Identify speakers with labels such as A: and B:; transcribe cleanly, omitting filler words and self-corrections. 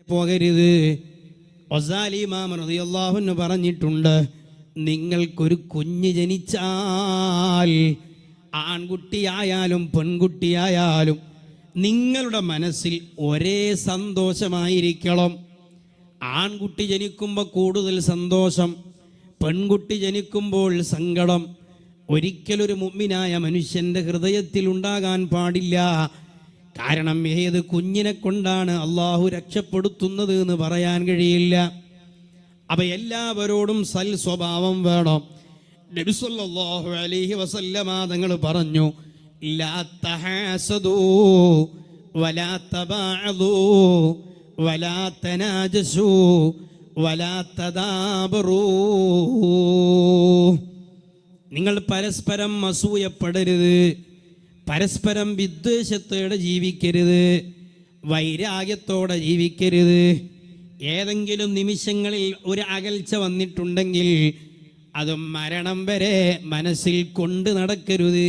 A: പോകരുത്. ഗസാലി ഇമാം റളിയല്ലാഹു അൻഹു പറഞ്ഞിട്ടുണ്ട്, നിങ്ങൾക്കൊരു കുഞ്ഞ് ജനിച്ചാൽ ആൺകുട്ടിയായാലും പെൺകുട്ടിയായാലും നിങ്ങളുടെ മനസ്സിൽ ഒരേ സന്തോഷമായിരിക്കണം. ആൺകുട്ടി ജനിക്കുമ്പോൾ കൂടുതൽ സന്തോഷം, പെൺകുട്ടി ജനിക്കുമ്പോൾ സങ്കടം ഒരിക്കലൊരു മുഅ്മിനായ മനുഷ്യൻ്റെ ഹൃദയത്തിൽ ഉണ്ടാകാൻ പാടില്ല. കാരണം ഏത് കുഞ്ഞിനെ കൊണ്ടാണ് അള്ളാഹു രക്ഷപ്പെടുത്തുന്നത് എന്ന് പറയാൻ കഴിയില്ല. അപ്പം എല്ലാവരോടും സൽ സ്വഭാവം വേണം. നബി സല്ലല്ലാഹു അലൈഹി വസല്ലമ തങ്ങൾ പറഞ്ഞു, ലാ തഹാസദൂ വലാ തബാഅദൂ വലാ തനാജസൂ വലാ തദാബറൂ. നിങ്ങൾ പരസ്പരം അസൂയപ്പെടരുത്, പരസ്പരം വിദ്വേഷത്തോടെ ജീവിക്കരുത്, വൈരാഗ്യത്തോടെ ജീവിക്കരുത്. ഏതെങ്കിലും നിമിഷങ്ങളിൽ ഒരു അകൽച്ച വന്നിട്ടുണ്ടെങ്കിൽ അത് മരണം വരെ മനസ്സിൽ കൊണ്ട് നടക്കരുത്.